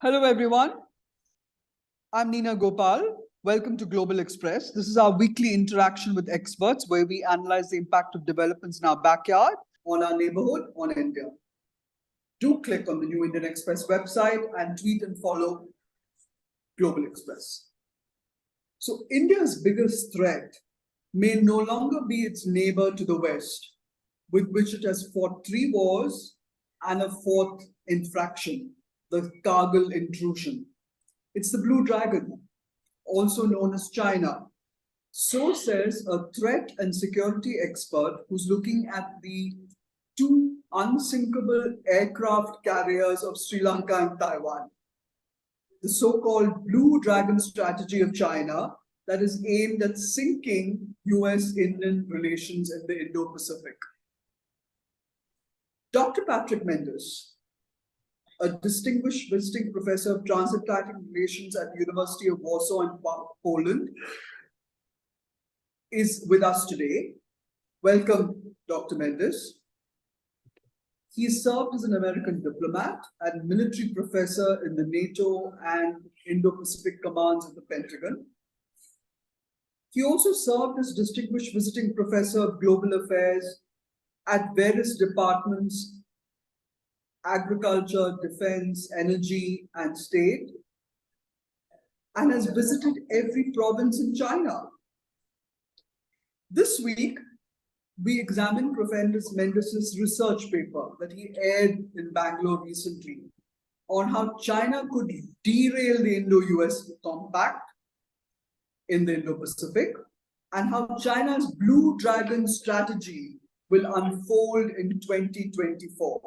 Hello, everyone. I'm Neena Gopal. Welcome to Global Express. This is our weekly interaction with experts where we analyze the impact of developments in our backyard, on our neighborhood, on India. Do click on the new Indian Express website and tweet and follow Global Express. So India's biggest threat may no longer be its neighbor to the west, with which it has fought 3 wars and a 4th infraction, the Kargil intrusion. It's the Blue Dragon, also known as China. So says a threat and security expert who's looking at the 2 unsinkable aircraft carriers of Sri Lanka and Taiwan. The so-called Blue Dragon strategy of China that is aimed at sinking U.S.-Indian relations in the Indo-Pacific. Dr. Patrick Mendis, a distinguished visiting professor of transatlantic relations at the University of Warsaw in Poland, is with us today. Welcome, Dr. Mendis. He served as an American diplomat and military professor in the NATO and Indo-Pacific Commands of the Pentagon. He also served as distinguished visiting professor of global affairs at various departments: agriculture, defense, energy, and state, and has visited every province in China. This week, we examined Professor Mendis' research paper that he aired in Bangalore recently on how China could derail the Indo-U.S. compact in the Indo-Pacific and how China's Blue Dragon strategy will unfold in 2024.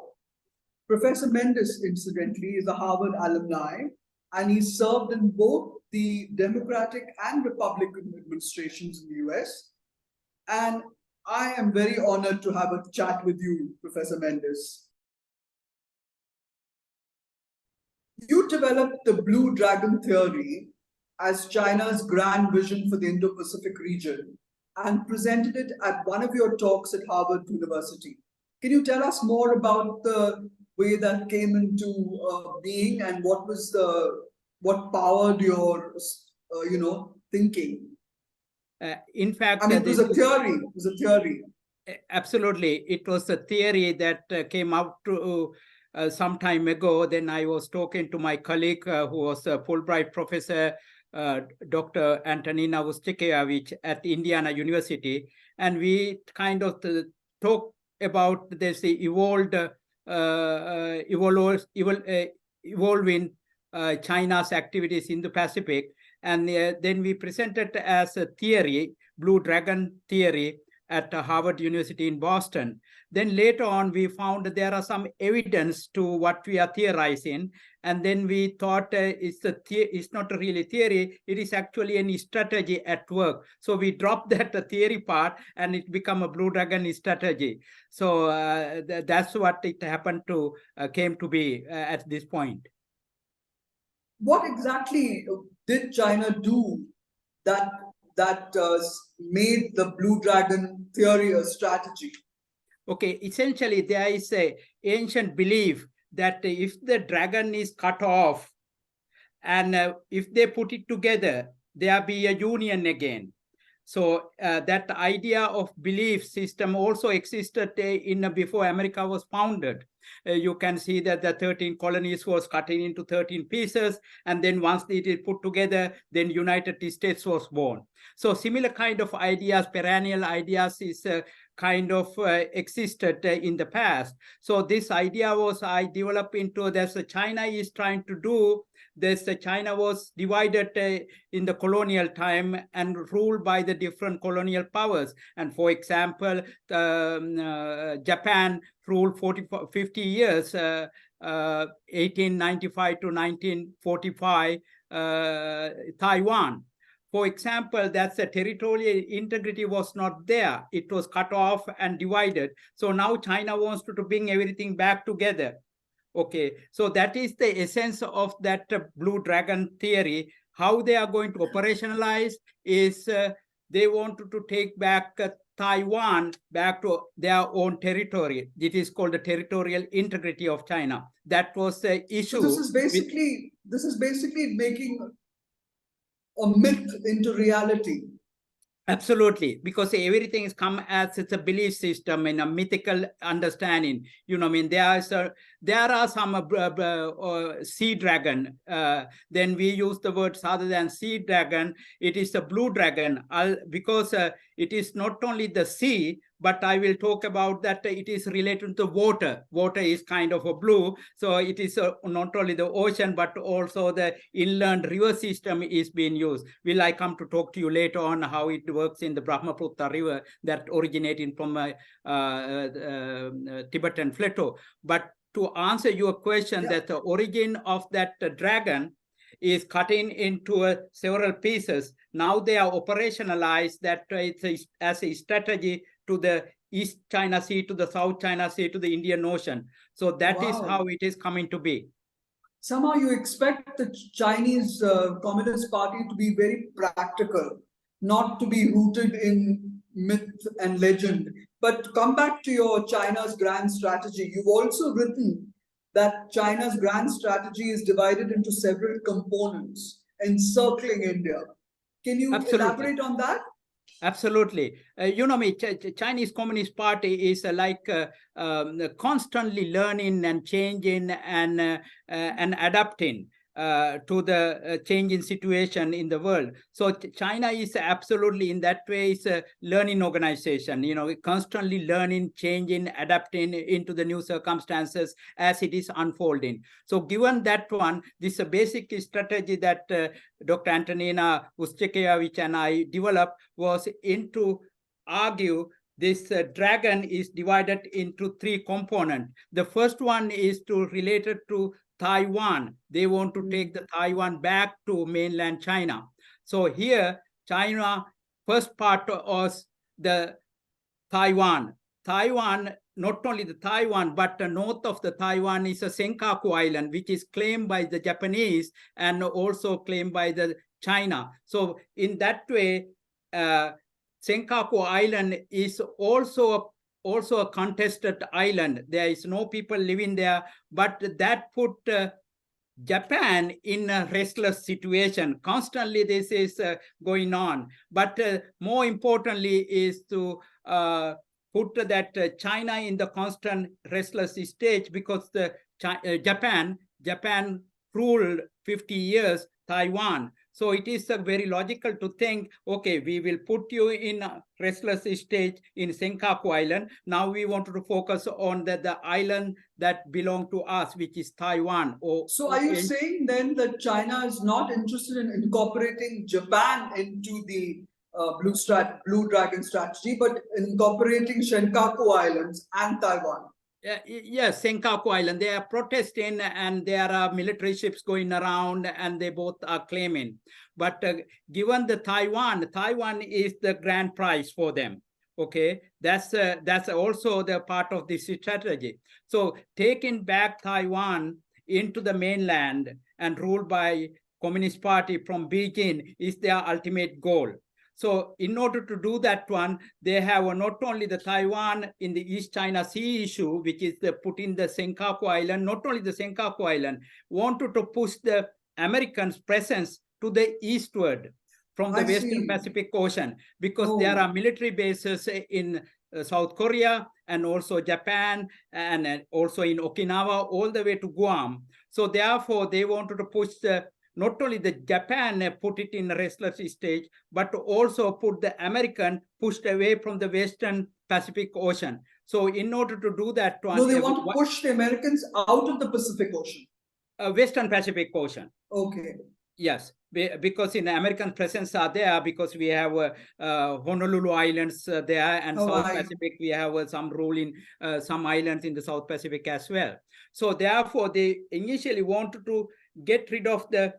Professor Mendis, incidentally, is a Harvard alumni, and he served in both the Democratic and Republican administrations in the US. And I am very honored to have a chat with you, Professor Mendis. You developed the Blue Dragon theory as China's grand vision for the Indo-Pacific region and presented it at one of your talks at Harvard University. Can you tell us more about the way that came into being and what powered your thinking? In fact, I mean, it was a theory. It was a theory. Absolutely, it was a theory that came out to some time ago. Then I was talking to my colleague who was a Fulbright professor, Dr. Antonina Vustikiewicz at Indiana University, and we kind of talked about this evolving China's activities in the Pacific, and then we presented as a theory, Blue Dragon theory, at Harvard University in Boston. Then later on, we found that there are some evidence to what we are theorizing, and then we thought it's not really theory, it is actually any strategy at work. So we dropped that theory part, and it became a Blue Dragon strategy. So that's what it happened to came to be at this point. What exactly did China do that made the Blue Dragon theory a strategy? Okay, essentially there is a ancient belief that if the dragon is cut off and if they put it together, there be a union again. So that idea of belief system also existed before America was founded. You can see that the 13 colonies was cut into 13 pieces, and then once it is put together, then United States was born. So similar kind of ideas, perennial ideas, is kind of existed in the past. So this idea was I developed into this. China is trying to do this. China was divided in the colonial time and ruled by the different colonial powers. And for example, Japan ruled 50 years, 1895 to 1945, Taiwan. For example, that's the territorial integrity was not there. It was cut off and divided. So now China wants to bring everything back together. Okay, so that is the essence of that Blue Dragon theory. How they are going to operationalize is they want to take back Taiwan back to their own territory. It is called the territorial integrity of China. That was the issue. So this is basically this is basically making a myth into reality. Absolutely, because everything is come as it's a belief system and a mythical understanding. You know, I mean, there are some sea dragon. Then we use the words other than sea dragon. It is a blue dragon, because it is not only the sea, but I will talk about that it is related to water. Water is kind of a blue, so it is not only the ocean, but also the inland river system is being used. Will I come to talk to you later on how it works in the Brahmaputra river that originating from Tibetan plateau. But to answer your question, that the origin of that dragon is cutting into several pieces. Now they are operationalized that it's as a strategy to the East China Sea, to the South China Sea, to the Indian Ocean. So that is how it is coming to be. Somehow you expect the Chinese Communist Party to be very practical, not to be rooted in myth and legend. But come back to your China's grand strategy. You've also written that China's grand strategy is divided into several components encircling India. Can you elaborate on that? Absolutely. You know, Chinese Communist Party is constantly learning and changing and adapting to the changing situation in the world. So China is absolutely in that way is a learning organization, you know, constantly learning, changing, adapting into the new circumstances as it is unfolding. So given that one, this is a basic strategy that Dr. Antonina Ustikievich and I developed was into argue this dragon is divided into three components. The first one is related to Taiwan. They want to take the Taiwan back to mainland China. So here, China, first part was the Taiwan. Taiwan, not only the Taiwan, but the north of the Taiwan is a Senkaku Island, which is claimed by the Japanese and also claimed by the China. So in that way, Senkaku Island is also a contested island. There is no people living there, but that put Japan in a restless situation. Constantly this is going on. But more importantly is to put that China in the constant restless stage because the Japan ruled 50 years Taiwan. So it is very logical to think, okay, we will put you in a restless stage in Senkaku Island. Now we want to focus on the island that belong to us, which is Taiwan. So are you saying then that China is not interested in incorporating Japan into the Blue Dragon strategy, but incorporating Senkaku Islands and Taiwan? Yes, Senkaku Island. They are protesting and there are military ships going around and they both are claiming. But given the Taiwan is the grand prize for them. Okay, that's also the part of this strategy. So taking back Taiwan into the mainland and ruled by Communist Party from Beijing is their ultimate goal. So in order to do that one, they have not only the Taiwan in the East China Sea issue, which is put in the Senkaku Island, not only the Senkaku Island, wanted to push the Americans' presence to the eastward from the Western Pacific Ocean, because there are military bases in South Korea and also Japan and also in Okinawa all the way to Guam. So therefore, they wanted to push not only the Japan put it in a restless stage, but also put the American pushed away from the Western Pacific Ocean. So in order to do that one... No, they want to push the Americans out of the Pacific Ocean. Western Pacific Ocean. Okay. Yes, because in American presence are there because we have Honolulu Islands there and South Pacific, we have some role in some islands in the South Pacific as well. So therefore, they initially wanted to get rid of the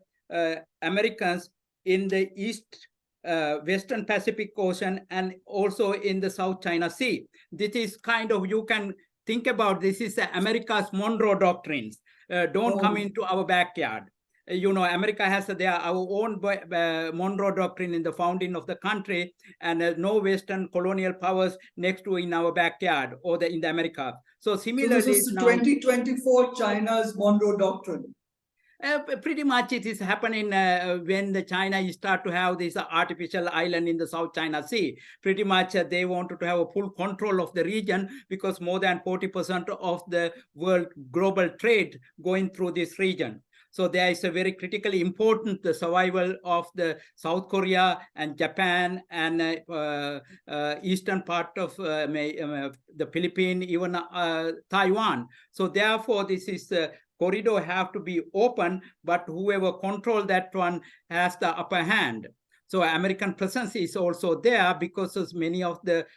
Americans in the East Western Pacific Ocean and also in the South China Sea. This is kind of, you can think about this is America's Monroe doctrines. Don't come into our backyard. You know, America has our own Monroe Doctrine in the founding of the country, and no Western colonial powers next to in our backyard or in the America. So similarly, so this is 2024 China's Monroe Doctrine. Pretty much it is happening when the China start to have this artificial island in the South China Sea. Pretty much they wanted to have a full control of the region because more than 40% of the world global trade going through this region. So there is a very critically important the survival of the South Korea and Japan and eastern part of the Philippines, even Taiwan. So therefore, this is corridor have to be open, but whoever control that one has the upper hand. So American presence is also there because of many of the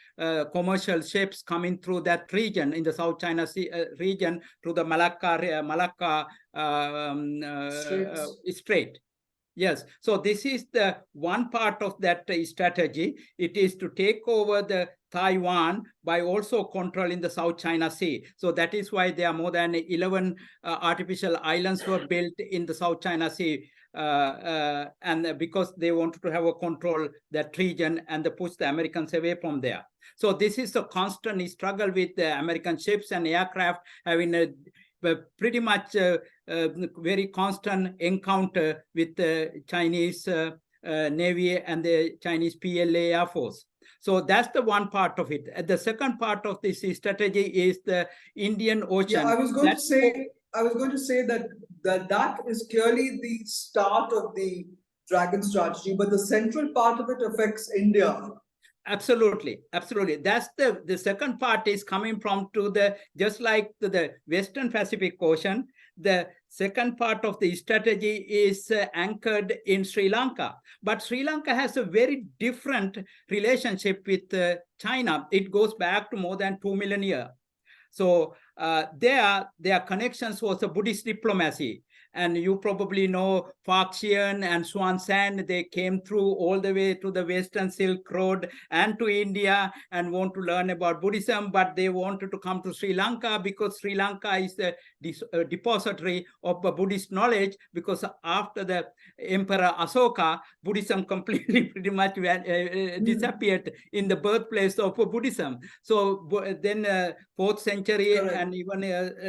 commercial ships coming through that region in the South China Sea region through the Malacca Strait. Yes, so this is the one part of that strategy. It is to take over the Taiwan by also controlling the South China Sea. So that is why there are more than 11 artificial islands were built in the South China Sea. And because they wanted to have a control that region and to push the Americans away from there. So this is a constant struggle with the American ships and aircraft having a pretty much very constant encounter with the Chinese Navy and the Chinese PLA Air Force. So that's the one part of it. The second part of this strategy is the Indian Ocean. Yeah, I was going to say that is clearly the start of the Dragon strategy, but the central part of it affects India. Absolutely. That's the second part is coming from to the just like the Western Pacific Ocean. The second part of the strategy is anchored in Sri Lanka, but Sri Lanka has a very different relationship with China. It goes back to more than 2 million years. So their connections was a Buddhist diplomacy. And you probably know Faxian and Swan Sand, they came through all the way to the Western Silk Road and to India and want to learn about Buddhism, but they wanted to come to Sri Lanka because Sri Lanka is the depository of Buddhist knowledge, because after the Emperor Asoka, Buddhism completely pretty much disappeared in the birthplace of Buddhism. So then 4th century and even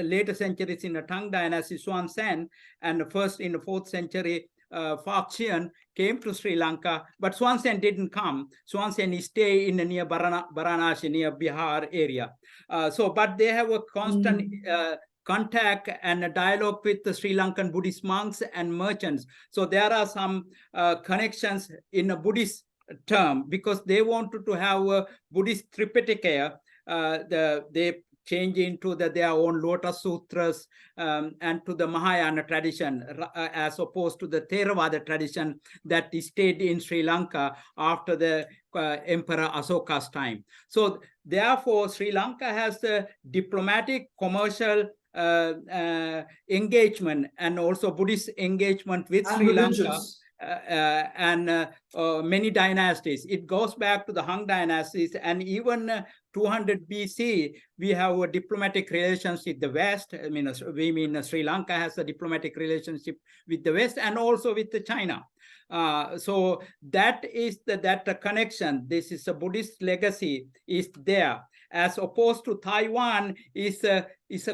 later centuries in the Tang Dynasty, Swan Sand, and first in the 4th century, Faxian came to Sri Lanka, but Swansen didn't come. Swansen stayed in the near Varanasi, near Bihar area. But they have a constant contact and a dialogue with the Sri Lankan Buddhist monks and merchants. So there are some connections in a Buddhist term because they wanted to have a Buddhist Tripitaka. They change into their own Lotus Sutras and to the Mahayana tradition, as opposed to the Theravada tradition that stayed in Sri Lanka after the Emperor Asoka's time. So therefore, Sri Lanka has a diplomatic, commercial engagement and also Buddhist engagement with Sri Lanka. And many dynasties. It goes back to the Han dynasties, and even 200 BC, we have a diplomatic relationship with the West. I mean, Sri Lanka has a diplomatic relationship with the West and also with the China. So that is that connection. This is a Buddhist legacy is there, as opposed to Taiwan is a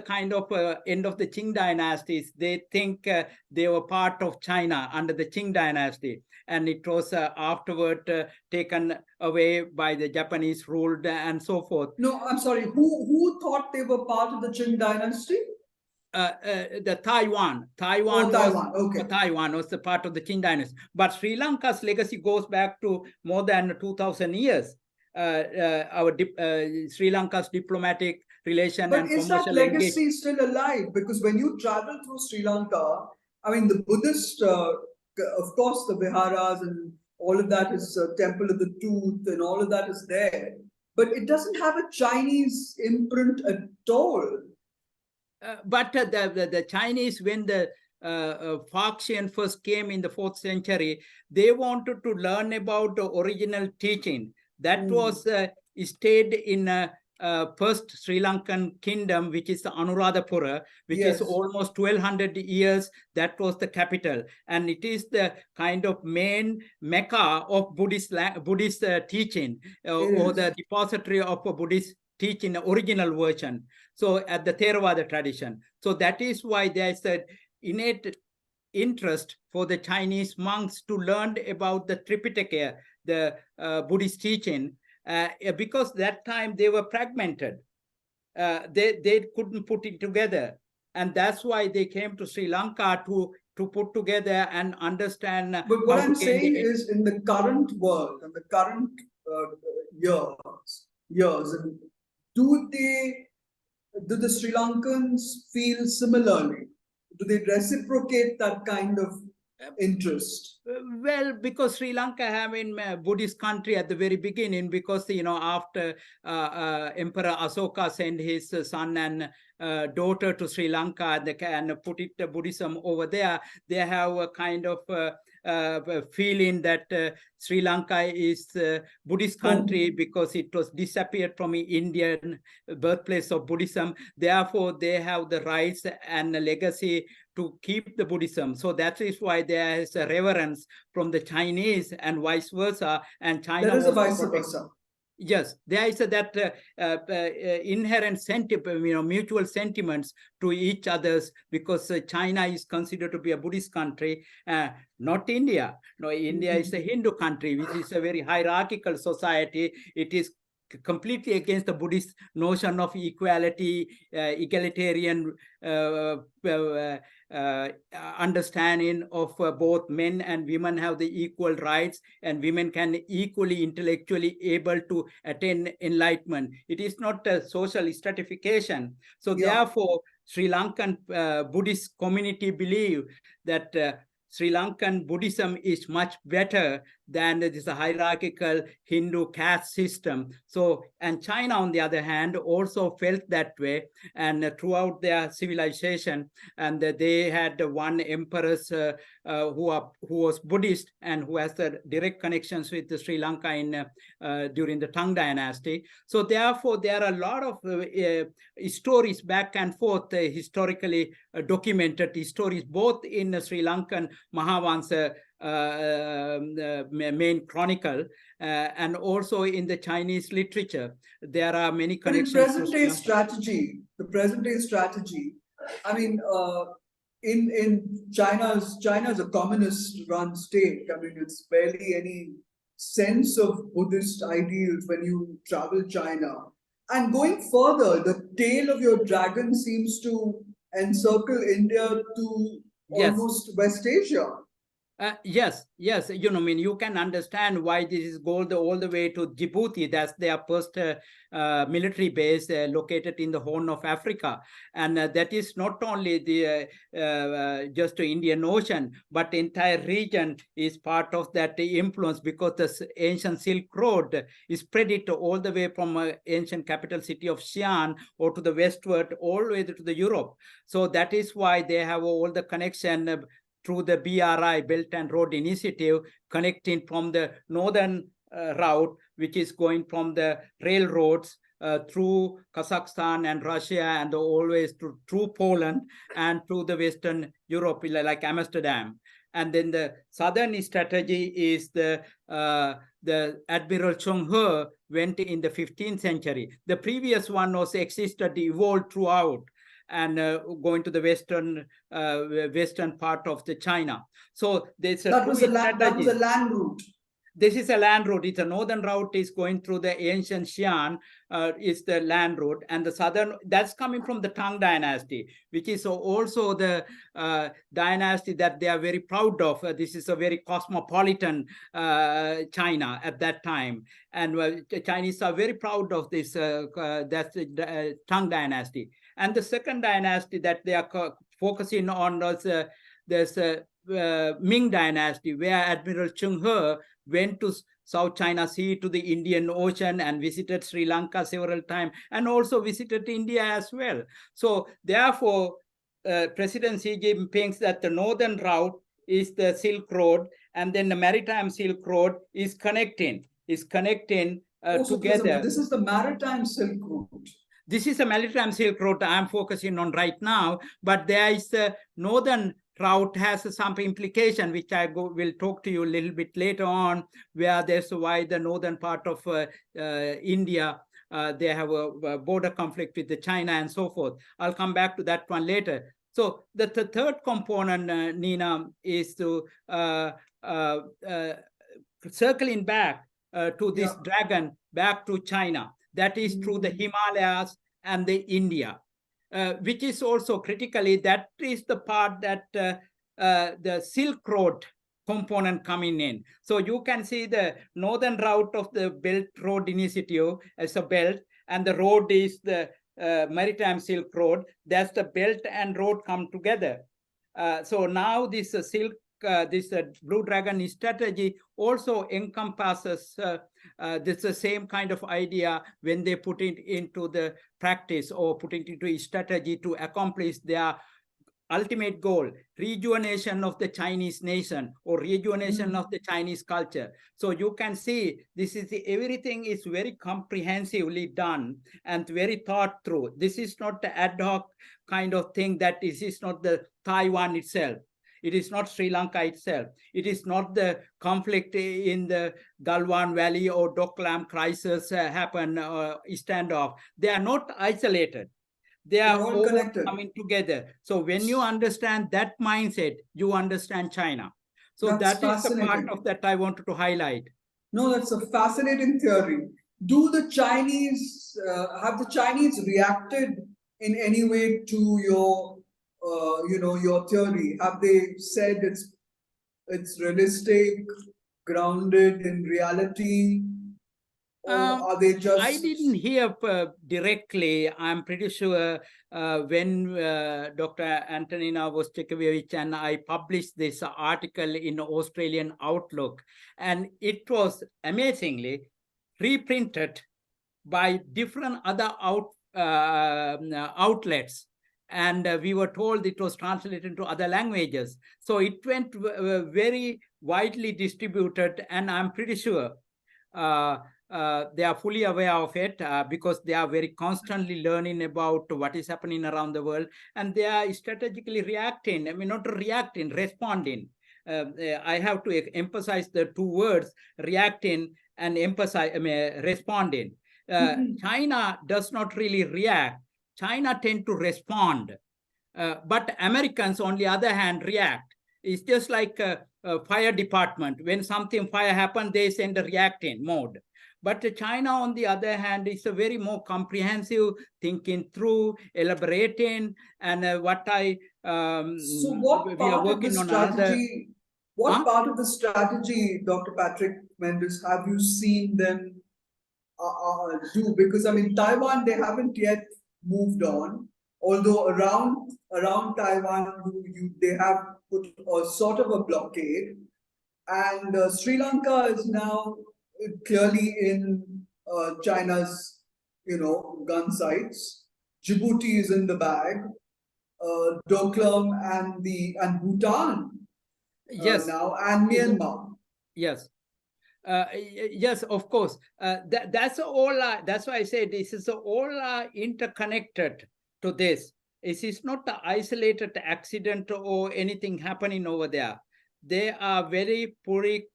kind of end of the Qing dynasties. They think they were part of China under the Qing dynasty, and it was afterward taken away by the Japanese ruled and so forth. No, I'm sorry. Who thought they were part of the Qing dynasty? The Taiwan. Taiwan was the part of the Qing dynasty. But Sri Lanka's legacy goes back to more than 2,000 years. Sri Lanka's diplomatic relation but and commercial is that legacy still alive? Because when you travel through Sri Lanka, I mean, the Buddhist, of course, the Viharas and all of that is Temple of the Tooth and all of that is there. But it doesn't have a Chinese imprint at all. But the Chinese, when the Faxian first came in the 4th century, they wanted to learn about the original teaching. That was stayed in first Sri Lankan kingdom, which is the Anuradhapura, which is almost 1200 years. That was the capital. And it is the kind of main mecca of Buddhist teaching or the depository of a Buddhist teaching, the original version. So at the Theravada tradition. So that is why there is an innate interest for the Chinese monks to learn about the Tripitaka, the Buddhist teaching, because that time they were fragmented. They couldn't put it together. And that's why they came to Sri Lanka to put together and understand. But what I'm saying is, in the current world and the current years, and do the Sri Lankans feel similarly? Do they reciprocate that kind of interest? Well, because Sri Lanka having a Buddhist country at the very beginning, because after Emperor Asoka sent his son and daughter to Sri Lanka and put it Buddhism over there, they have a kind of feeling that Sri Lanka is a Buddhist country because it was disappeared from Indian birthplace of Buddhism. Therefore, they have the rights and the legacy to keep the Buddhism. So that is why there is a reverence from the Chinese and vice versa. And China there is a vice versa. Yes, there is that inherent sentiment, mutual sentiments to each others, because China is considered to be a Buddhist country, not India. No, India is a Hindu country, which is a very hierarchical society. It is completely against the Buddhist notion of equality, egalitarian understanding of both men and women have the equal rights, and women can equally intellectually able to attain enlightenment. It is not a social stratification. So therefore, Sri Lankan Buddhist community believe that Sri Lankan Buddhism is much better than this hierarchical Hindu caste system. So, and China, on the other hand, also felt that way. And throughout their civilization, and they had one empress who was Buddhist and who has the direct connections with Sri Lanka during the Tang dynasty. So therefore, there are a lot of stories back and forth, historically documented stories, both in Sri Lankan Mahavansa main chronicle and also in the Chinese literature. There are many connections. But in the present day strategy, I mean, in China's a communist run state. I mean, it's barely any sense of Buddhist ideals when you travel China. And going further, the tail of your dragon seems to encircle India to almost West Asia. Yes, you can understand why this is goes all the way to Djibouti. That's their first military base located in the Horn of Africa. And that is not only the just the Indian Ocean, but the entire region is part of that influence, because the ancient Silk Road is spread it all the way from ancient capital city of Xi'an or to the westward, all the way to the Europe. So that is why they have all the connection through the BRI, Belt and Road Initiative, connecting from the northern route, which is going from the railroads through Kazakhstan and Russia, and always through Poland and through the Western Europe, like Amsterdam. And then the southern strategy is the Admiral Chung He went in the 15th century. The previous one was evolved throughout, and going to the western part of the China. So there's that was a land route. This is a land route. It's a northern route is going through the ancient Xi'an, is the land route, and the southern, that's coming from the Tang dynasty, which is also the dynasty that they are very proud of. This is a very cosmopolitan China at that time, and the Chinese are very proud of this. That's the Tang dynasty. And the second dynasty that they are focusing on was there's Ming dynasty, where Admiral Chung He went to South China Sea, to the Indian Ocean, and visited Sri Lanka several times, and also visited India as well. So therefore, President Xi Jinping thinks that the northern route is the Silk Road, and then the maritime Silk Road is connecting together. This is the maritime Silk Road. This is a maritime Silk Road I'm focusing on right now, but there is the northern route has some implication, which I will talk to you a little bit later on, where there's why the northern part of India, they have a border conflict with the China and so forth. I'll come back to that one later. So the third component, Neena, is to circling back to this dragon, back to China. That is through the Himalayas and the India, which is also critically, that is the part that the Silk Road component coming in. So you can see the northern route of the Belt Road Initiative as a belt, and the road is the Maritime Silk Road. That's the belt and road come together. So now this this Blue Dragon strategy also encompasses this the same kind of idea when they put it into the practice or put it into a strategy to accomplish their ultimate goal, rejuvenation of the Chinese nation or rejuvenation of the Chinese culture. So you can see this is everything is very comprehensively done and very thought through. This is not the ad hoc kind of thing, that this is not the Taiwan itself. It is not Sri Lanka itself. It is not the conflict in the Galwan Valley or Doklam crisis happen standoff. They are not isolated. They are all connected, coming together. So when you understand that mindset, you understand China. So that's that is the part of that I wanted to highlight. No, that's a fascinating theory. Do the Chinese, have the Chinese reacted in any way to your, your theory? Have they said it's realistic, grounded in reality? Or are they just... I didn't hear directly. I'm pretty sure when Dr. Antonina Vostikovich and I published this article in Australian Outlook, and it was amazingly reprinted by different other outlets. And we were told it was translated into other languages. So it went very widely distributed, and I'm pretty sure they are fully aware of it because they are very constantly learning about what is happening around the world, and they are strategically reacting. I mean, not reacting, responding. I have to emphasize the two words, reacting and responding. China does not really react. China tend to respond. But Americans, on the other hand, react. It's just like a fire department. When something fire happens, they send a reacting mode. But China, on the other hand, is a very more comprehensive, thinking through, elaborating, and what I so what we part are working of the on strategy? What part of the strategy, Dr. Patrick Mendis, have you seen them do? Because I mean, Taiwan, they haven't yet moved on. Although around Taiwan, they have put a sort of a blockade, and Sri Lanka is now clearly in China's, gun sights. Djibouti is in the bag. Doklam and Bhutan yes now, and Myanmar. Yes. Yes, of course. That's all. That's why I say this is all interconnected to this. It is not an isolated accident or anything happening over there. They are very fully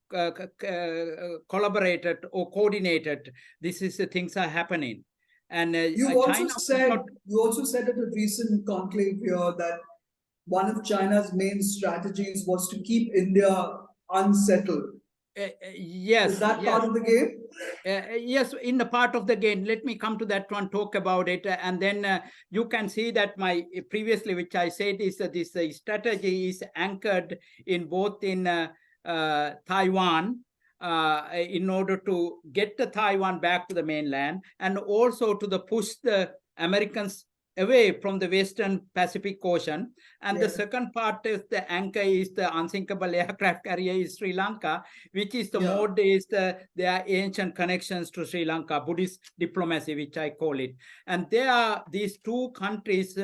collaborated or coordinated. This is the things are happening. And you also said at a recent conclave here that one of China's main strategies was to keep India unsettled. Yes. Is that part of the game? Yes, in the part of the game. Let me come to that one, talk about it, and then you can see that my previously, which I said, is that this strategy is anchored in both in Taiwan, in order to get the Taiwan back to the mainland, and also to the push the Americans away from the Western Pacific Ocean. And the second part is the anchor is the Unsinkable aircraft carrier is Sri Lanka, which is the mode is their ancient connections to Sri Lanka, Buddhist diplomacy, which I call it. And there are these two countries,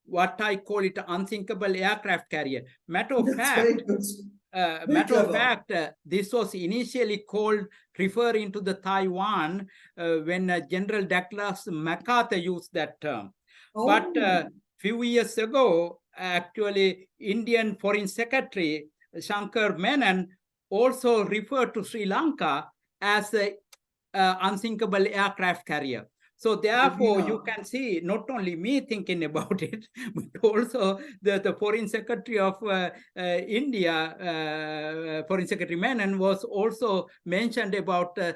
what I call it Unsinkable aircraft carrier. Matter of fact, this was initially called, referring to the Taiwan, when General Douglas MacArthur used that term. But few years ago, actually, Indian Foreign Secretary Shankar Menon also referred to Sri Lanka as the Unsinkable aircraft carrier. So therefore, you Neena. can see not only me thinking about it, but also the Foreign Secretary of India, Foreign Secretary Menon, was also mentioned about to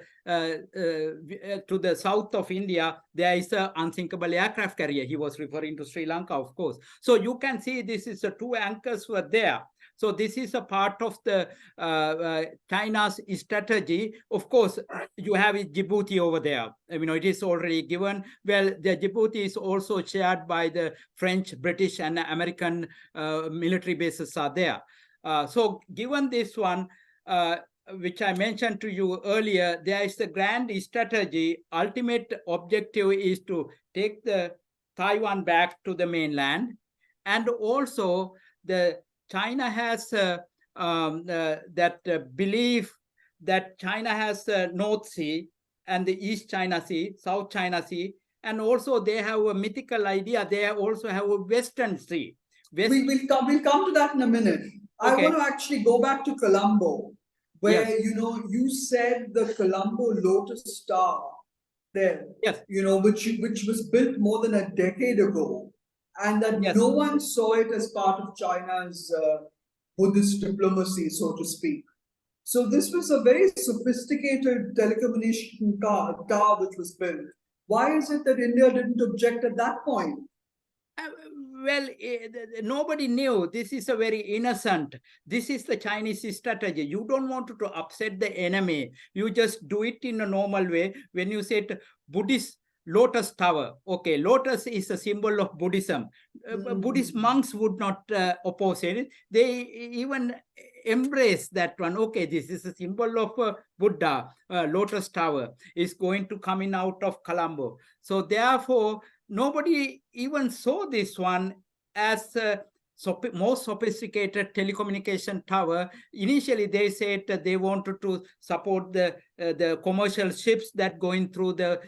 the south of India, there is a Unsinkable aircraft carrier. He was referring to Sri Lanka, of course. So you can see this is the two anchors were there. So this is a part of the China's strategy. Of course, you have Djibouti over there. It is already given. Well, the Djibouti is also shared by the French, British, and American military bases are there. So given this one, which I mentioned to you earlier, there is a grand strategy. Ultimate objective is to take the Taiwan back to the mainland, and also the China has that belief that China has North Sea and the East China Sea, South China Sea, and also they have a mythical idea. They also have a Western Sea. We'll come to that in a minute. Okay. I want to actually go back to Colombo, where Yes. you said the Colombo Lotus Star there, Yes. which was built more than a decade ago, and that Yes. no one saw it as part of China's Buddhist diplomacy, so to speak. So this was a very sophisticated telecommunication tower which was built. Why is it that India didn't object at that point? Well, nobody knew. This is a very innocent. This is the Chinese strategy. You don't want to upset the enemy. You just do it in a normal way. When you said Buddhist Lotus Tower, okay, lotus is a symbol of Buddhism. Buddhist monks would not oppose it. They even embrace that one. Okay, this is a symbol of Buddha. Lotus Tower is going to come in out of Colombo. So therefore, nobody even saw this one as a most sophisticated telecommunication tower. Initially, they said that they wanted to support the commercial ships that going through the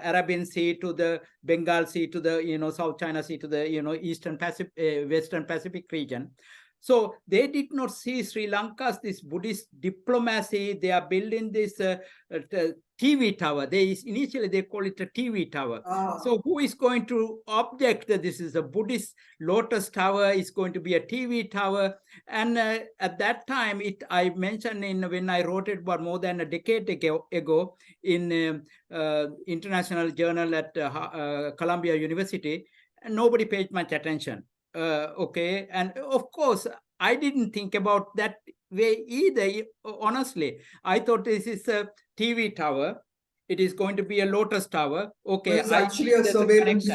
Arabian Sea to the Bengal Sea to the South China Sea to the Eastern Pacific, Western Pacific region. So they did not see Sri Lanka's this Buddhist diplomacy. They are building this TV tower. Initially they call it a TV tower. So who is going to object that this is a Buddhist Lotus Tower? Is going to be a TV tower? And at that time, I mentioned when I wrote it about more than a decade ago in International Journal at Columbia University, and nobody paid much attention. Okay, and of course I didn't think about that way either. Honestly, I thought this is a TV tower. It is going to be a Lotus Tower. Okay, it's actually a surveillance.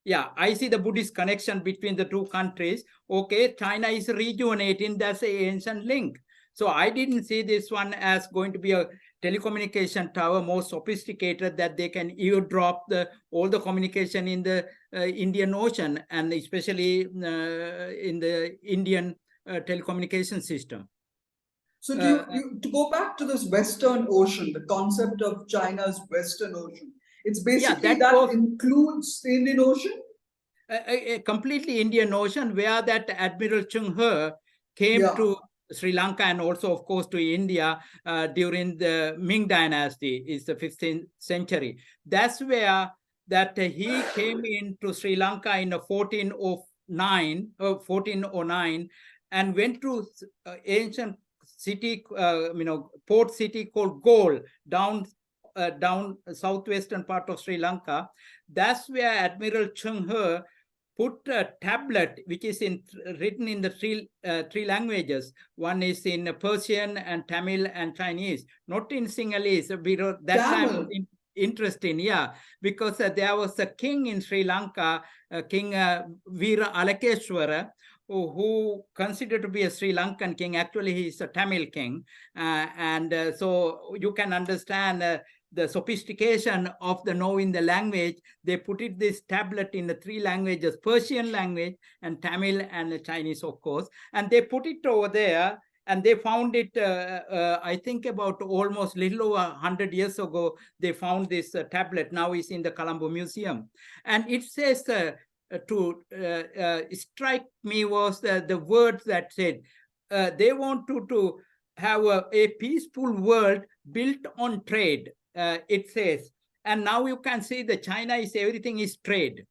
Yeah, I see the Buddhist connection between the two countries. Okay, China is rejuvenating. That's an ancient link. So I didn't see this one as going to be a telecommunication tower, more sophisticated, that they can eavesdrop all the communication in the Indian Ocean, and especially in the Indian telecommunication system. So to go back to this Western Ocean, the concept of China's Western Ocean, it's basically that includes the Indian Ocean? A completely Indian Ocean, where that Admiral Chung He came to Sri Lanka and also, of course, to India during the Ming Dynasty, is the 15th century. That's where that he came into Sri Lanka in 1409, and went to ancient city, port city called Galle, down southwestern part of Sri Lanka. That's where Admiral Chung He put a tablet which is written in the three languages. One is in Persian and Tamil and Chinese, not in Sinhalese. That time interesting, yeah, because there was a king in Sri Lanka, King Veera Alakeshwara, who considered to be a Sri Lankan king. Actually, he is a Tamil king, and so you can understand the sophistication of the knowing the language. They put this tablet in the three languages: Persian language and Tamil and Chinese, of course, and they put it over there. And they found it, I think about almost little over 100 years ago, they found this tablet. Now it's in the Colombo Museum. And it says, to strike me was the words that said, they want to have a peaceful world built on trade. It says, And now you can see that China is everything is trade.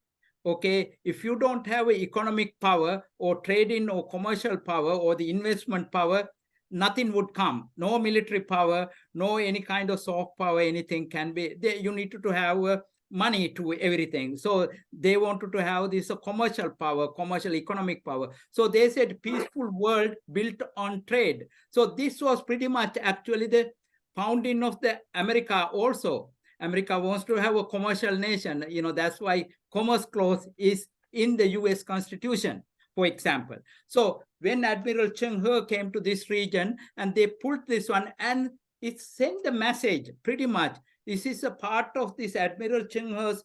Okay, if you don't have economic power or trading or commercial power or the investment power, nothing would come. No military power, no any kind of soft power, anything can be there. You need to have money to everything. So they wanted to have this commercial power, commercial economic power. So they said peaceful world built on trade. So this was pretty much actually the founding of the America also. America wants to have a commercial nation. That's why commerce clause is in the U.S. Constitution, for example. So when Admiral Cheng He came to this region and they pulled this one, and it sent the message pretty much. This is a part of this Admiral Cheng He's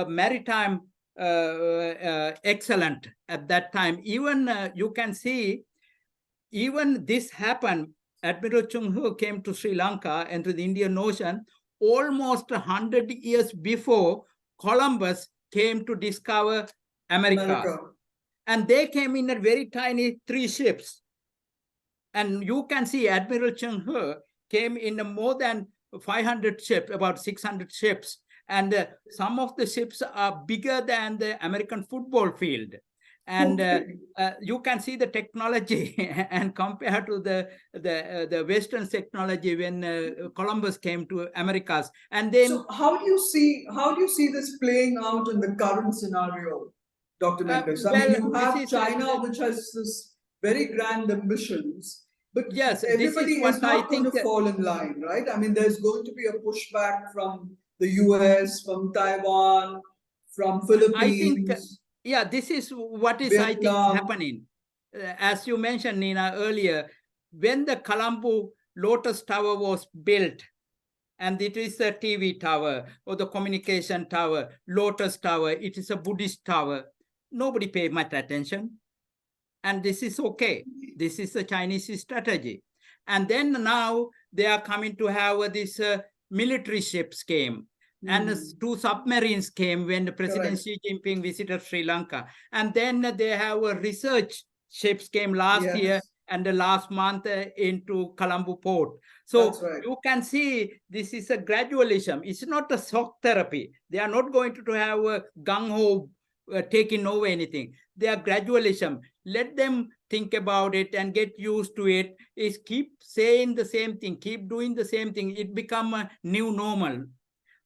maritime excellent at that time. Even you can see, even this happened. Admiral Cheng He came to Sri Lanka and to the Indian Ocean almost 100 years before Columbus came to discover America. And they came in a very tiny 3 ships. And you can see Admiral Cheng He came in more than 500 ships, about 600 ships. And some of the ships are bigger than the American football field. And you can see the technology and compared to the Western technology when Columbus came to Americas. And then, so how do you see this playing out in the current scenario, Dr. Mendis? I mean, you have China, which has this very grand ambitions, but yes, everybody is not going to fall in line, right? I mean, there's going to be a pushback from the U.S., from Taiwan, from Philippines. I think, yeah, this is what is, Vietnam. I think, happening. As you mentioned, Neena, earlier, when the Colombo Lotus Tower was built, and it is a TV tower or the communication tower, Lotus Tower, it is a Buddhist tower. Nobody paid much attention. And this is okay. This is the Chinese strategy. And then now they are coming to have this military ships came. And 2 submarines came when President Xi Jinping visited Sri Lanka. And then they have research ships came last year and the last month into Colombo port. So you can see this is a gradualism. It's not a shock therapy. They are not going to have a gung-ho taking over anything. They are gradualism. Let them think about it and get used to it. Is keep saying the same thing, keep doing the same thing. It become a new normal.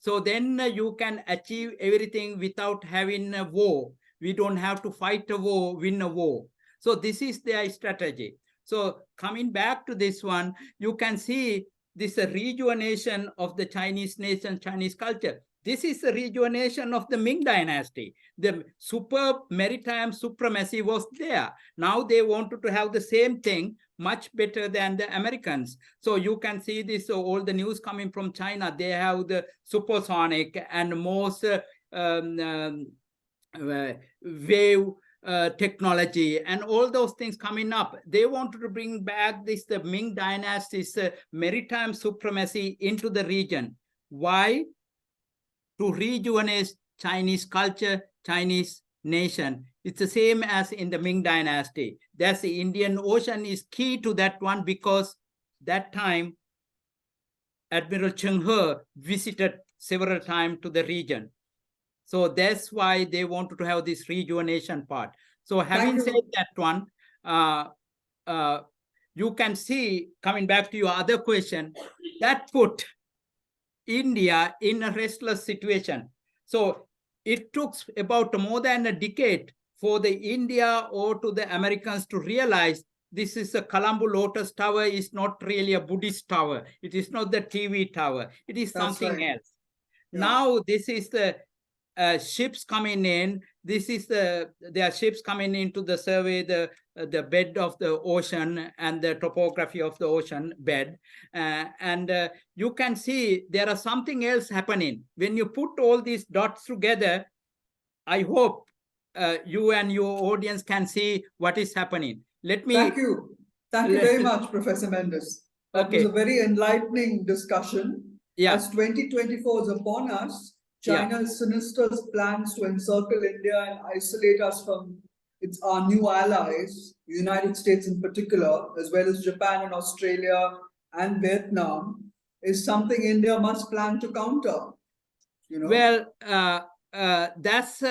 So then you can achieve everything without having a war. We don't have to fight a war, win a war. So this is their strategy. So coming back to this one, you can see this rejuvenation of the Chinese nation, Chinese culture. This is the rejuvenation of the Ming dynasty. The superb maritime supremacy was there. Now they wanted to have the same thing, much better than the Americans. So you can see this, all the news coming from China. They have the supersonic and most wave technology and all those things coming up. They wanted to bring back the Ming dynasty's maritime supremacy into the region. Why? To rejuvenate Chinese culture, Chinese nation. It's the same as in the Ming dynasty. That's the Indian Ocean is key to that one, because that time Admiral Cheng He visited several times to the region. So that's why they wanted to have this rejuvenation part. So having said that one, you can see, coming back to your other question, that put India in a restless situation. So it took about more than a decade for the India or to the Americans to realize this is a Colombo Lotus Tower is not really a Buddhist tower. It is not the TV tower. It is something else. Yeah. Now this is the ships coming in. This is there are ships coming into the survey the bed of the ocean and the topography of the ocean bed, and you can see there are something else happening. When you put all these dots together, I hope you and your audience can see what is happening. Let me. Thank you very much, Professor Mendis. That was a very enlightening discussion. Yeah. As 2024 is upon us, China's sinister plans to encircle India and isolate us from our new allies, the United States in particular, as well as Japan and Australia and Vietnam, is something India must plan to counter. You know? Well, that's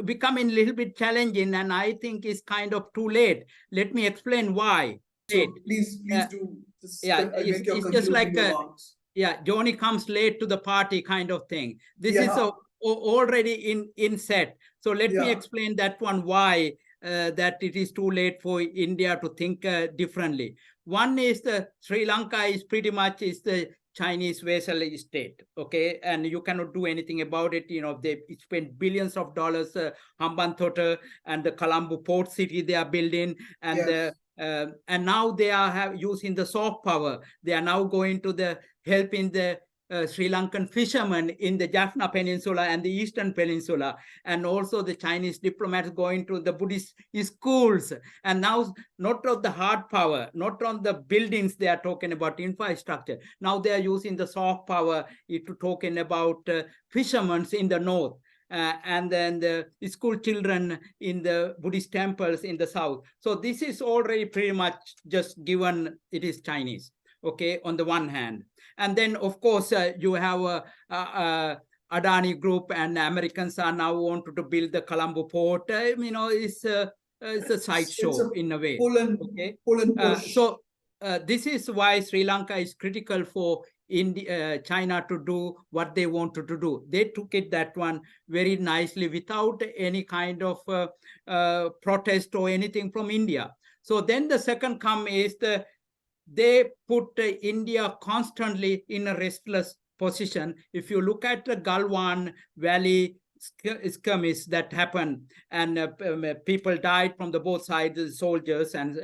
becoming a little bit challenging, and I think it's kind of too late. Let me explain why. So please do. Yeah, Make your it's just like remarks. Johnny comes late to the party kind of thing. This is Yeah. already in set. So let me Yeah. explain that one, why that it is too late for India to think differently. One is the Sri Lanka is pretty much is the Chinese vassal state, okay, and you cannot do anything about it. You know, they spent billions of dollars, Hambantota and the Colombo port city they are building, and Yes. and now they are using the soft power. They are now going to the help in the Sri Lankan fishermen in the Jaffna Peninsula and the Eastern Peninsula, and also the Chinese diplomats going to the Buddhist schools. And now, not of the hard power, not on the buildings they are talking about infrastructure. Now they are using the soft power to talking about fishermen in the north. And then the school children in the Buddhist temples in the south. So this is already pretty much just given it is Chinese, okay, on the one hand. And then, of course, you have Adani Group, and Americans are now wanted to build the Colombo port. It's a sideshow in a way. Pull and, okay? Pull and push. So this is why Sri Lanka is critical for China to do what they wanted to do. They took it that one very nicely without any kind of protest or anything from India. So then the second come is they put India constantly in a restless position. If you look at the Galwan Valley skirmish that happened, and people died from the both sides, the soldiers, and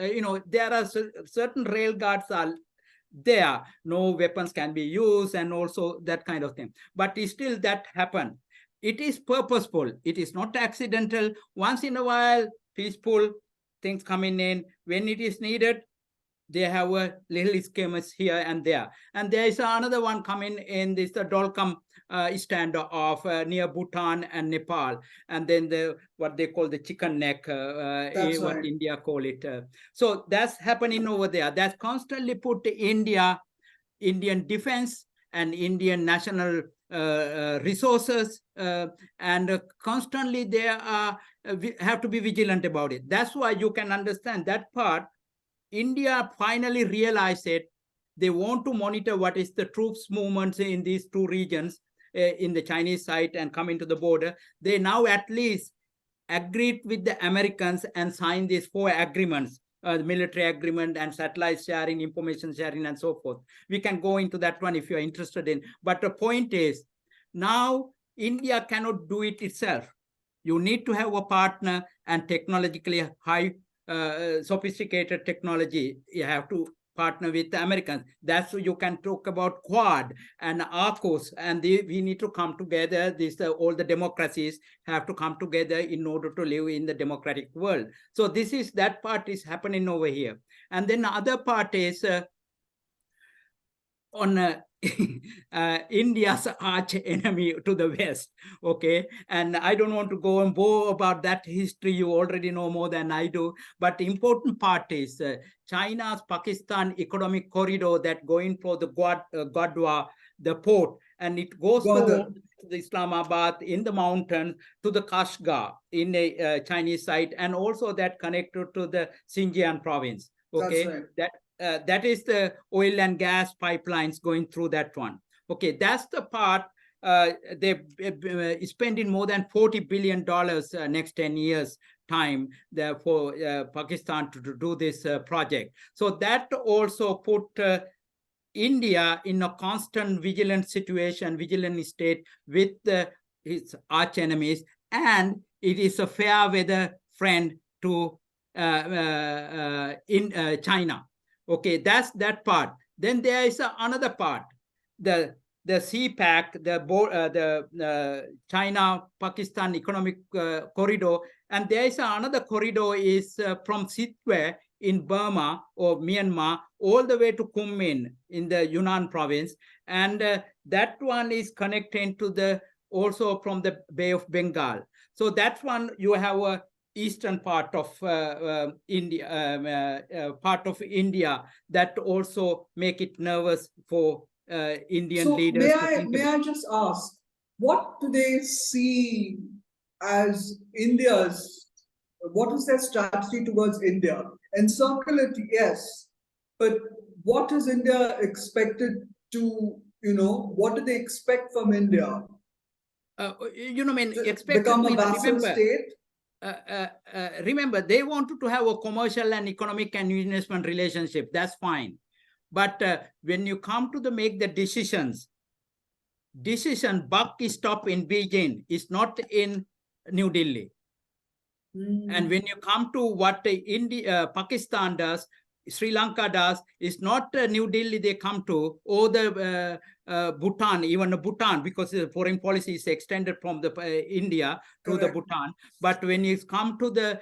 there are certain rail guards are there, no weapons can be used, and also that kind of thing. But still that happened. It is purposeful, it is not accidental. Once in a while, peaceful things coming in. When it is needed, they have a little skirmish here and there. And there is another one coming in this Dolkham standoff near Bhutan and Nepal. And then what they call the chicken neck, what right. India call it. So that's happening over there. That's constantly put Indian defense and Indian national resources, and constantly they have to be vigilant about it. That's why you can understand that part. India finally realized it. They want to monitor what is the troops movements in these two regions, in the Chinese side and coming to the border. They now at least agreed with the Americans and signed these 4 agreements, military agreement and satellite sharing, information sharing, and so forth. We can go into that one if you're interested in. But the point is, now India cannot do it itself. You need to have a partner, and technologically high sophisticated technology, you have to partner with the Americans. That's you can talk about Quad and AUKUS, and we need to come together. All the democracies have to come together in order to live in the democratic world. So that part is happening over here. And then the other part is on India's arch enemy to the west, okay? And I don't want to go and bore about that history. You already know more than I do. But the important part is China's Pakistan economic corridor that going for the Gwadwa, the port, and it goes to the Islamabad in the mountains to the Kashgar in the Chinese side, and also that connected to the Xinjiang province, okay? That's right. That is the oil and gas pipelines going through that one. Okay, that's the part they're spending more than $40 billion next 10 years time for Pakistan to do this project. So that also put India in a constant vigilant situation, vigilant state with its arch enemies, and it is a fair weather friend to China. Okay, that's that part. Then there is another part, the CPAC, the China-Pakistan economic corridor, and there is another corridor is from Sitwe in Burma or Myanmar all the way to Kunming in the Yunnan province, and that one is connecting to also from the Bay of Bengal. So that one you have a eastern part of India, that also make it nervous for Indian leaders. May I just ask, what do they see as India's, what is their strategy towards India? Encircle it, yes, but what is India expected to, what do they expect from India? Expected Become a means, vassal state? remember, they wanted to have a commercial and economic and investment relationship. That's fine. But when you come to make the decision buck is stop in Beijing, is not in New Delhi. And when you come to what India, Pakistan does, Sri Lanka does, is not New Delhi they come to, or the Bhutan, even Bhutan, because the foreign policy is extended from the India to the Bhutan. But when you come to the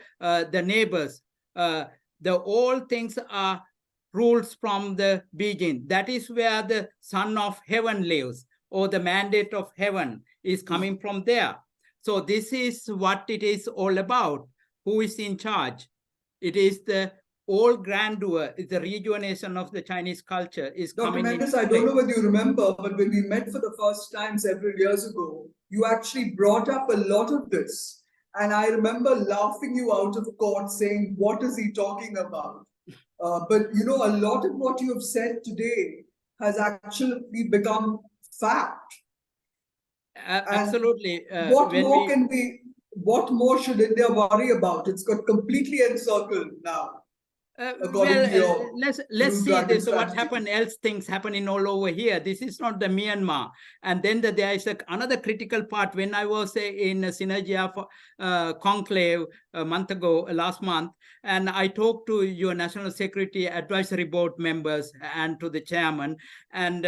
neighbors, the all things are rules from the Beijing. That is where the Son of Heaven lives, or the mandate of heaven is coming from there. So this is what it is all about. Who is in charge? It is the all grandeur, is the rejuvenation of the Chinese culture is Dr. coming in. Mendis, I don't know whether you remember, but when we met for the first time several years ago, you actually brought up a lot of this. And I remember laughing you out of court saying, what is he talking about? But a lot of what you have said today has actually become fact. Absolutely. What more should India worry about? It's got completely encircled now. Let's see this. What happened else? Things happening all over here. This is not the Myanmar. And then there is another critical part. When I was in Synergia conclave last month, and I talked to your National Security Advisory Board members and to the chairman, and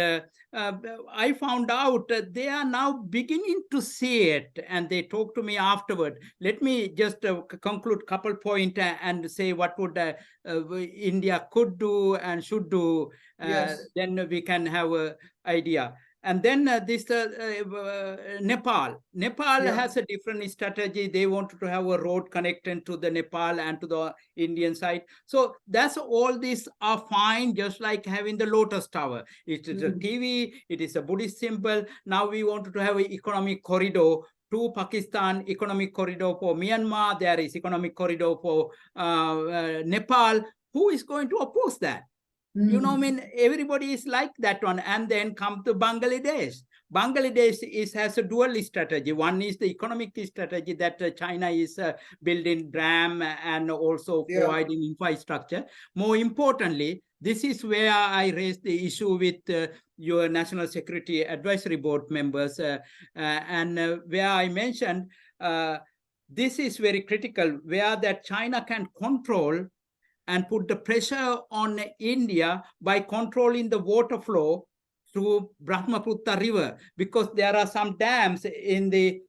I found out that they are now beginning to see it, and they talked to me afterward. Let me just conclude couple point and say what would India could do and should do. Yes. Then we can have an idea. And then Nepal has a different strategy. They wanted to have a road connecting to the Nepal and to the Indian side. So that's all these are fine, just like having the Lotus Tower. It is a TV, it is a Buddhist symbol. Now we wanted to have an economic corridor to Pakistan, economic corridor for Myanmar. There is economic corridor for Nepal. Who is going to oppose that? Everybody is like that one. And then come to Bangladesh. Bangladesh has a dual strategy. One is the economic strategy that China is building dam and also providing infrastructure. More importantly, this is where I raised the issue with your National Security Advisory Board members, and where I mentioned this is very critical, where that China can control and put the pressure on India by controlling the water flow through Brahmaputra River, because there are some dams in the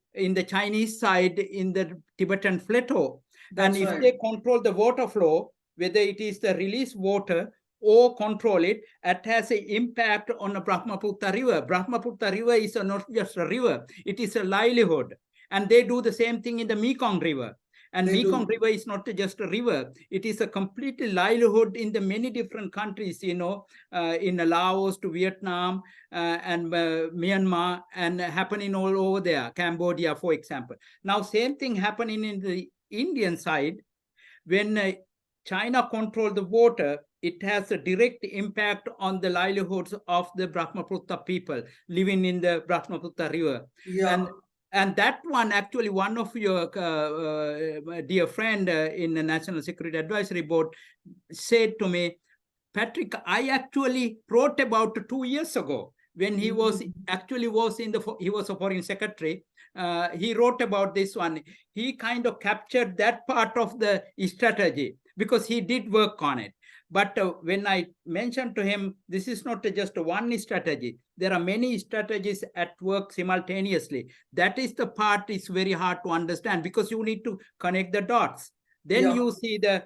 Chinese side in the Tibetan plateau. And if they control the water flow, whether it is the release water or control it, it has an impact on the Brahmaputra River. Brahmaputra River is not just a river, it is a livelihood. And they do the same thing in the Mekong River. And Mekong River is not just a river. It is a complete livelihood in the many different countries, in Laos to Vietnam and Myanmar, and happening all over there, Cambodia, for example. Now, same thing happening in the Indian side. When China controls the water, it has a direct impact on the livelihoods of the Brahmaputra people living in the Brahmaputra River. And that one, actually, one of your dear friend in the National Security Advisory Board said to me, Patrick, I actually wrote about 2 years ago when he was he was a foreign secretary. He wrote about this one. He kind of captured that part of the strategy because he did work on it. But when I mentioned to him, this is not just one strategy. There are many strategies at work simultaneously. That is the part is very hard to understand because you need to connect the dots. Then you see the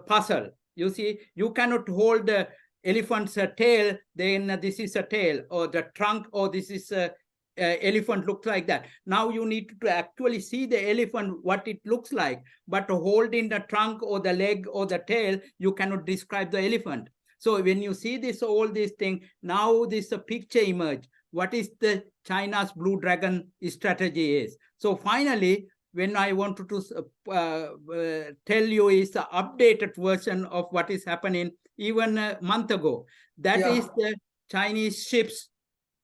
puzzle. You see, you cannot hold the elephant's tail, then this is a tail, or the trunk, or this is a elephant looks like that. Now you need to actually see the elephant, what it looks like, but holding the trunk or the leg or the tail, you cannot describe the elephant. So when you see this, all these things, now this picture emerge. what is the China's Blue Dragon strategy is. So finally, when I wanted to tell you is the updated version of what is happening even a month ago. That is the Chinese ships.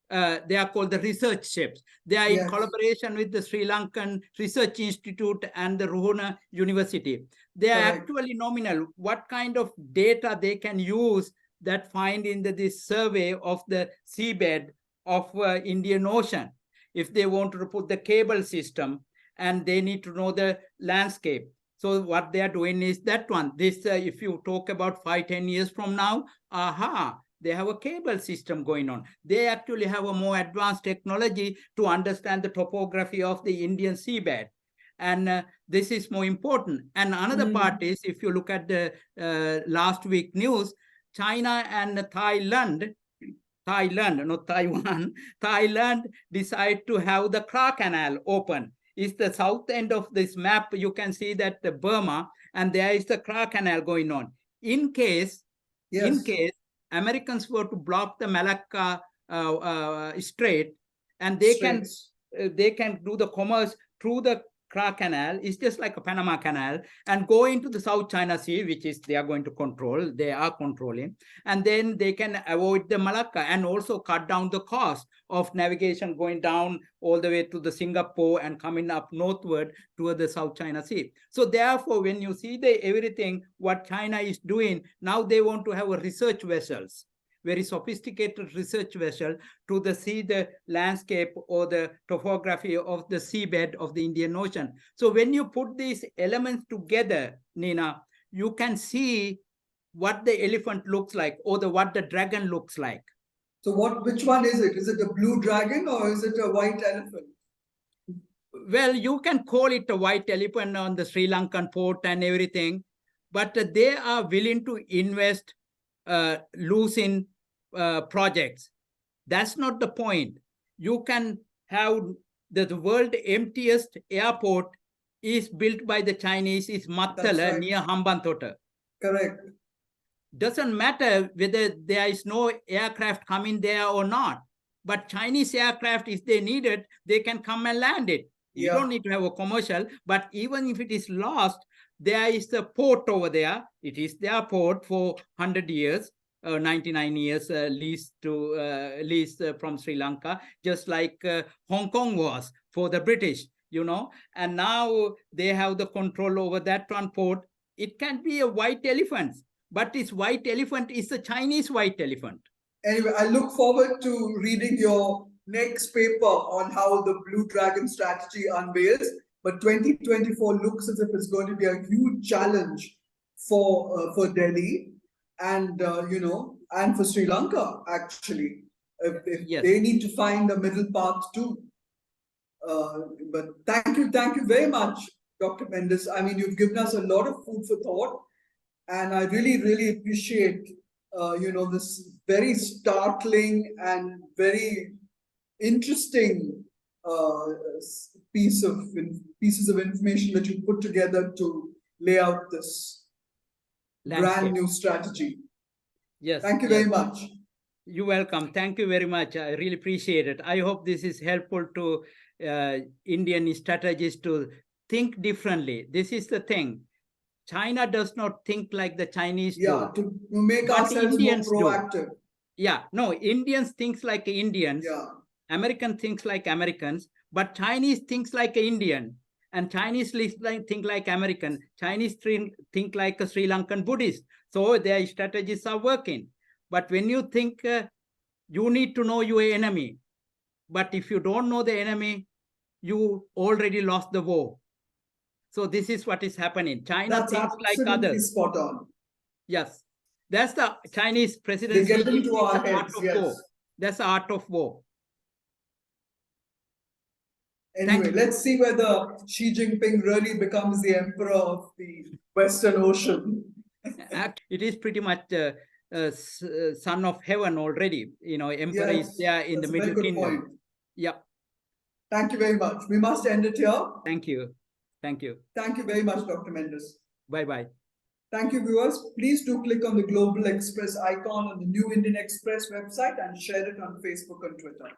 They are called the research ships. They are in collaboration with the Sri Lankan Research Institute and the Ruhuna University. They are actually nominal. What kind of data they can use that find in this survey of the seabed of Indian Ocean? If they want to put the cable system, and they need to know the landscape. So what they are doing is that one. This, if you talk about 5-10 years from now, they have a cable system going on. They actually have a more advanced technology to understand the topography of the Indian seabed. And this is more important. And another part is, if you look at the last week news, China and Thailand, not Taiwan, Thailand decide to have the Kra Canal open. Is the south end of this map, you can see that the Burma, and there is the Kra Canal going on. In case Americans were to block the Malacca Strait, and they can do the commerce through the Kra Canal, is just like a Panama Canal, and go into the South China Sea, which is they are going to control, they are controlling, and then they can avoid the Malacca and also cut down the cost of navigation going down all the way to the Singapore and coming up northward toward the South China Sea. So therefore, when you see the everything, what China is doing, now they want to have a research vessels, very sophisticated research vessel to see the landscape or the topography of the seabed of the Indian Ocean. So when you put these elements together, Neena, you can see what the elephant looks like or what the dragon looks like. So which one is it? Is it a blue dragon or is it a white elephant? Well, you can call it a white elephant on the Sri Lankan port and everything, but they are willing to invest loose in projects. That's not the point. You can have the world emptiest airport is built by the Chinese, is Mattala near Hambantota. Correct. Doesn't matter whether there is no aircraft coming there or not, but Chinese aircraft, if they need it, they can come and land it. You don't need to have a commercial, but even if it is lost, there is the port over there. It is their port for 100 years, 99 years lease from Sri Lanka, just like Hong Kong was for the British, and now they have the control over that one port. It can be a white elephant, but this white elephant is the Chinese white elephant. Anyway, I look forward to reading your next paper on how the Blue Dragon strategy unveils. But 2024 looks as if it's going to be a huge challenge for Delhi and and for Sri Lanka, actually. If they need to find a middle path too. But thank you very much, Dr. Mendis. I mean, you've given us a lot of food for thought, and I really, really appreciate this very startling and very interesting pieces of information that you put together to lay out this brand new strategy. Yes. Thank you very much. You're welcome. Thank you very much. I really appreciate it. I hope this is helpful to Indian strategists to think differently. This is the thing. China does not think like the Chinese do. To make ourselves Indians more proactive. Indians think like Indians. American thinks like Americans, but Chinese thinks like an Indian, and Chinese think like American. Chinese think like a Sri Lankan Buddhist. So their strategies are working. But when you think you need to know your enemy, but if you don't know the enemy, you already lost the war. So this is what is happening. China thinks like others. Spot on. Yes. That's the Chinese presidency. They get into our heads, war. That's the art of war. Anyway, let's see whether Xi Jinping really becomes the emperor of the Western Ocean. It is pretty much son of heaven already. Emperor is there in the Middle Kingdom. Yeah. Thank you very much. We must end it here. Thank you. Thank you. Thank you very much, Dr. Mendis. Bye-bye. Thank you, viewers. Please do click on the Global Express icon on the New Indian Express website and share it on Facebook and Twitter.